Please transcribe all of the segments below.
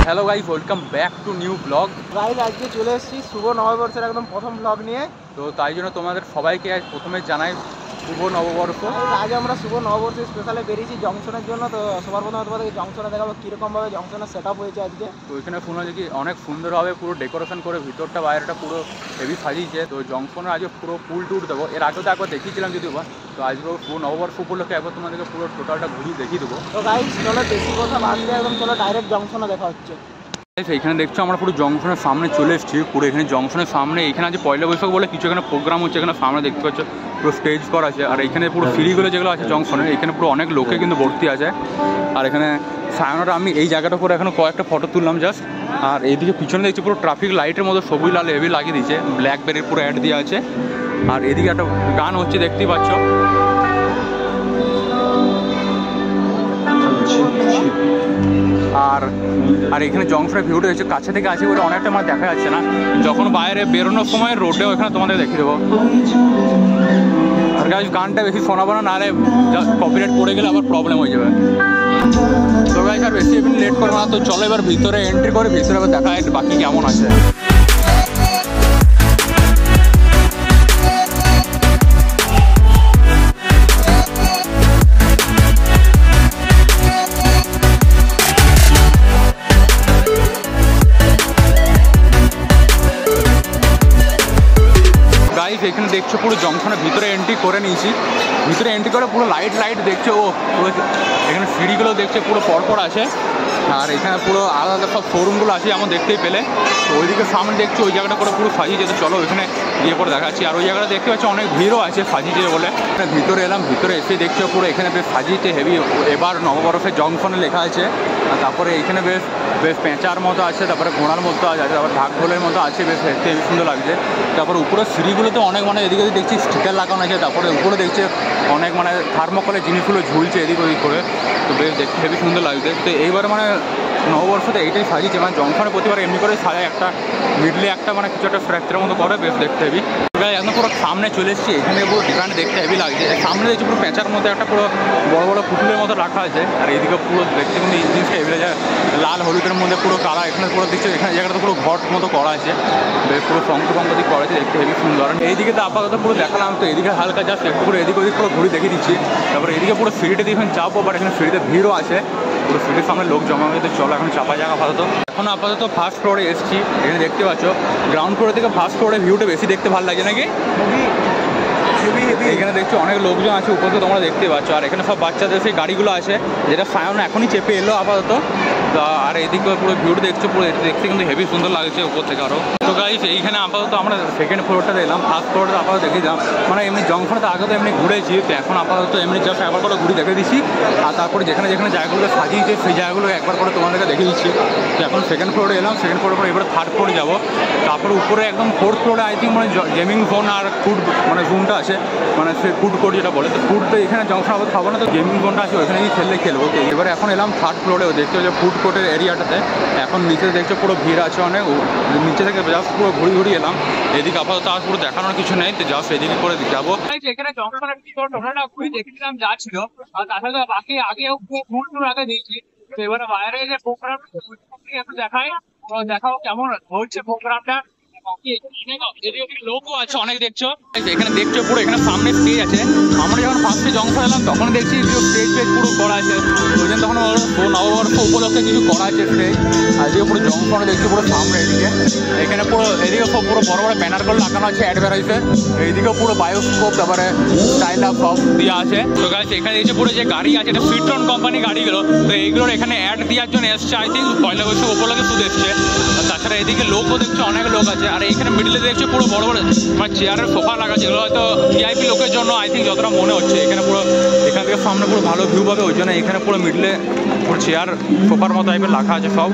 Hello guys, welcome back to new blog. Guys আজকে চলে এসেছি শুভ নববর্ষের একদম প্রথম ব্লগ নিয়ে। তো তাই জন্য তোমাদের সবাইকে আজ প্রথমে জানাই শুভ নববর্ষ। আজ আমরা শুভ নববর্ষের স্পেশালে বেরিয়েছি জংশনের জন্য। তো সবার প্রথমে তোমাদের জংশনে দেখাবো কীরকমভাবে জংশনের সেট আপ হয়েছে আজকে। তো ওইখানে শুনলাম যে কি অনেক সুন্দরভাবে পুরো ডেকোরেশন করে ভিতরটা বাইরেটা পুরো হেভি সাজিয়েছে। তো জংশনে আজকে পুরো ফুল ট্যুর দেবো। এর আগেও তো একবার দেখিয়েছিলাম যদিও বা, তো আজকে পুরো নববর্ষ উপলক্ষে একবার তোমাদেরকে পুরো টোটালটা ঘুরিয়ে দেখিয়ে দেবো। তো গাইস চলো বেশি কথা বাদ দিয়ে একদম চলো ডাইরেক্ট জংশনে দেখা হচ্ছে। এইখানে দেখছো আমরা পুরো জংশনের সামনে চলে এসেছি। পুরো এখানে জংশনের সামনে এখানে আছে পয়লা বৈশাখ বলে কিছু এখানে প্রোগ্রাম হচ্ছে। এখানে সামনে দেখতে পাচ্ছ পুরো স্টেজ করা আছে। আর এখানে পুরো সিঁড়িগুলো যেগুলো আছে জংশনের, এখানে পুরো অনেক লোকে কিন্তু ভর্তি আছে। আর এখানে সায়নরা আমি এই জায়গাটা করে এখন কয়েকটা ফটো তুললাম জাস্ট। আর এইদিকে পিছনে দেখছি পুরো ট্রাফিক লাইটের মতো সবুজ লাল হেভি লাগিয়ে দিয়েছে, ব্ল্যাকবেরির পুরো অ্যাড দেওয়া আছে। আর এদিকে একটা গান হচ্ছে দেখতেই পাচ্ছ। আর আর এখানে জংশনের ভিউটা হচ্ছে কাছে থেকে আছে বলে অনেকটা আমার দেখা যাচ্ছে না। যখন বাইরে বেরোনোর সময় রোডেও এখানে তোমাদের দেখিয়ে দেবো। আর গাইস গানটা বেশি শোনাবো না, নাহলে কপিরাইট পড়ে গেলে আবার প্রবলেম হয়ে যাবে। তো গাইস আর বেশি এমনি লেট করবো না, তো চলো এবার ভিতরে এন্ট্রি করে ভিতরে এবার দেখা যায় বাকি কেমন আছে। এখানে দেখছো পুরো জংশনের ভিতরে এন্ট্রি করে নিয়েছি। ভিতরে এন্ট্রি করে পুরো লাইট দেখছো। ও পুরো এখানে সিঁড়িগুলো দেখছে পুরো পরপর আছে। আর এখানে পুরো আলাদা সব শোরুমগুলো আছে যেমন দেখতেই পেলে। তো ওইদিকে সামনে দেখছো ওই জায়গাটা করে পুরো সাজিয়ে যেতে, চলো ওইখানে গিয়ে পরে দেখাচ্ছি। আর ওই জায়গাটা দেখতে পাচ্ছি অনেক ভিড়ও আছে সাজিয়েছে বলে। ভিতরে এলাম, ভিতরে এসে দেখছো পুরো এখানে বেশ সাজিয়েছে হেভি। এবার নববর্ষের জংশনে লেখা আছে। আর তারপরে এখানে বেশ পেঁচার মতো আছে, তারপরে ঘোড়ার মতো আছে, তারপরে ঢাক ঢোলের মতো আছে, বেশ দেখতে হেভি সুন্দর লাগছে। তারপরে উপরে সিঁড়িগুলোতে অনেক এদিকে দেখছি স্টিকার লাগানো আছে। তারপরে উপরে দেখছে অনেক থার্মোকলের জিনিসগুলো ঝুলছে এদিক ওদিক করে। তো বেশ দেখতে হেভি সুন্দর লাগছে। তো এইবার নববর্ষতে এইটাই সাজিয়েছে, জংশনে প্রতিবার এমনি করে সাজায় একটা মিডলে একটা কিছু একটা ফ্র্যাকচারের মতো করে, বেশ দেখতে হেভি। একদম পুরো সামনে চলে এসেছি। এখানে পুরো ডিজাইন দেখতে হেভি লাগছে। সামনে দেখছি পুরো পেঁচার মধ্যে একটা পুরো বড় পুতুলের মতো রাখা আছে। আর এইদিকে পুরো দেখতে কিন্তু এই জিনিসটা হেভি লাগে, লাল হলুদের মধ্যে পুরো কালা। এখানে পুরো দেখছি এখানে জায়গাটা পুরো ঘট মতো করা আছে, বেশ পুরো শঙ্খ দিয়ে করা আছে, দেখতে হেভি সুন্দর। এইদিকে তো আপাতত পুরো দেখালাম। তো এদিকে হালকা জাস্ট একটু করে এদিক ওদিক পুরো ঘুরে দেখিয়ে দিচ্ছি। তারপরে এদিকে পুরো সিঁড়িতে দিয়ে এখন চাপবো, বাট এখানে সিঁড়িতে ভিড়ও আছে। পুরো সিঁড়ির সামনে লোক জমা হয়ে চলো এখন চাপা জায়গা আপাতত। এখন আপাতত ফার্স্ট ফ্লোরে এসেছি। এখানে দেখতে পাচ্ছ গ্রাউন্ড ফ্লোরের থেকে ফার্স্ট ফ্লোরে ভিউটা বেশি দেখতে ভালো লাগে নাকি। এখানে দেখছো অনেক লোকজন আছে উপরে, তোমরা দেখতে পাচ্ছ। আর এখানে সব বাচ্চাদের সেই গাড়িগুলো আছে, যেটা সায়ন এখনই চেপে এলো আপাতত। আর এইদিকে পুরো ভিউটা দেখছো, পুরো দেখতে কিন্তু হেভি সুন্দর লাগছে উপর থেকে আরও। তো গাইস এইখানে আপাতত আমরা সেকেন্ড ফ্লোরটা এলাম। ফার্স্ট ফ্লোরটা আপাতত দেখে যাম, এমনি জংশনে তো আগে তো এমনি ঘুরেছি। তো এখন আপাতত এমনি জাস্ট একবার করে ঘুরে দেখে দিচ্ছি। আর তারপরে যেখানে জায়গাগুলো সাজিয়েছে সেই জায়গাগুলো একবার করে তোমাদেরকে দেখে দিচ্ছি। তো এখন সেকেন্ড ফ্লোরে এলাম। সেকেন্ড ফ্লোরের পরে এবার থার্ড ফ্লোরে যাবো। তারপরে উপরে একদম ফোর্থ ফ্লোরে আই থিঙ্ক গেমিং জোন আর ফুড জোনটা আছে, সে ফুড কোর্ট যেটা বলে। তো ফুড তো এখানে জংশন আবার খাবো না, তো গেমিং জোনটা আছে ওইখানে গিয়ে খেলবো। তো এবারে এখন এলাম থার্ড ফ্লোরে। দেখতে যে ফুড কোর্টের এরিয়াটাতে এখন নিচে দেখছো পুরো ভিড় আছে অনেক। নিচে থেকে জাস্ট পুরো ঘুরি এলাম। এদিকে আপাতত আর পুরো দেখানোর কিছু নেই, তো জাস্ট এদিকে করে যাবো। এখানে জংশনের তোমরা ঘুরে দেখেছিলাম যা ছিল, আর তাছাড়া বাকি আগেও ফুল টুর আগে দিয়েছি। তো এবারে বাইরে যে প্রোগ্রাম একটু দেখাও কেমন হচ্ছে প্রোগ্রামটা। লোকও আছে অনেক দেখছো। এখানে দেখছো পুরো এখানে সামনে স্টেজ আছে। আমরা যখন ফার্স্টে জংশন এলাম তখন দেখছি স্টেজ পুরো করা আছে। ওই জন্য তখন নববর্ষ উপলক্ষে কিছু করা আছে স্টেজ। আর এদিকে পুরো জংশনে দেখছি পুরো সামনে এদিকে। এখানে পুরো এদিকে সব পুরো বড় ব্যানারগুলো লাগানো আছে অ্যাডভার্টাইজে। এইদিকে পুরো বায়োস্কোপ, তারপরে স্টাইল আপ সব দেওয়া আছে। তো গাইস এখানে দেখছি পুরো যে গাড়ি আছে এটা ফিট্রন কোম্পানি গাড়িগুলো। তো এইগুলোর এখানে অ্যাড দেওয়ার জন্য এসছে, আই থিঙ্ক পয়লা বৈশাখ উপলক্ষে শুধু এসছে। তাছাড়া এদিকে লোকও দেখছো অনেক লোক আছে। আর এইখানে মিডলে দেখছো পুরো বড় চেয়ারের সোফা লাগা, যেগুলো হয়তো ভিআইপি লোকের জন্য আই থিঙ্ক যতটা মনে হচ্ছে। এখানে পুরো এখান থেকে সামনে পুরো ভালো ভিউ পাবে, ওই জন্য এখানে পুরো মিডলে পুরো চেয়ার সোফার মতো টাইপের রাখা আছে সব।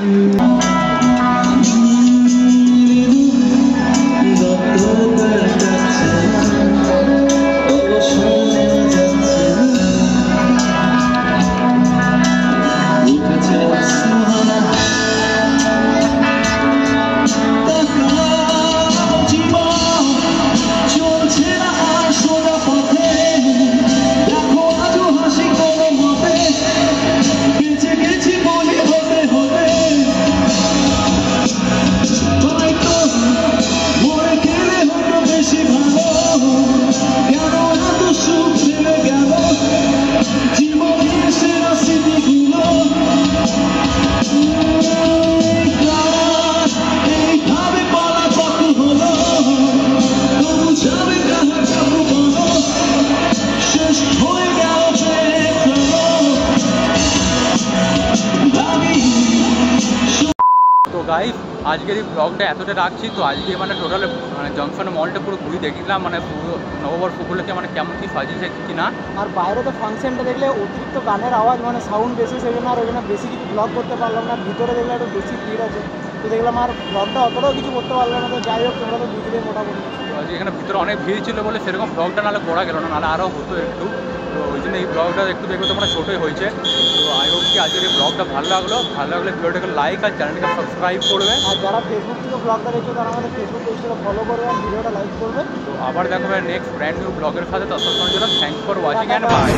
গাইস আজকের এই ব্লগটা এতটা রাখছি। তো আজকে মানে টোটাল মানে জংশনের মলটা পুরো ঘুরে দেখলাম, মানে পুরো নববর্ষ উপলক্ষে মানে কেমন কী সাজিয়েছে কি না। আর বাইরে তো ফাংশনটা দেখলে অতিরিক্ত গানের আওয়াজ, মানে সাউন্ড বেশি, সেই জন্য আর ওখানে বেশি কিছু ব্লগ করতে পারলাম না। ভিতরে দেখলে একটু বেশি ভিড় আছে, তো দেখলাম আর ব্লগটা অতটাও কিছু করতে পারলাম না। তো যাই হোক, তোমরা তো বুঝলে মোটামুটি। তো আজকে এখানে ভিতরে অনেক ভিড় ছিল বলে সেরকম ব্লগটা নাহলে করা গেল না, নাহলে আরও হতো একটু। তো ওই জন্য এই ব্লগটা একটু দেখবে তোমরা ছোটোই হয়েছে। তো আই হোপ কি আজকের এই ব্লগটা ভালো লাগলে ভিডিওটাকে লাইক আর চ্যানেলটাকে সাবস্ক্রাইব করবে। আর যারা ফেসবুক থেকে ব্লগটা দেখছো তারা আমাদের ফেসবুক পেজটা ফলো করবে আর ভিডিওটা লাইক করবে। তো আবার দেখা হবে নেক্সট ব্র্যান্ড নিউ ব্লগের সাথে। ততক্ষণের জন্য thanks for watching and by.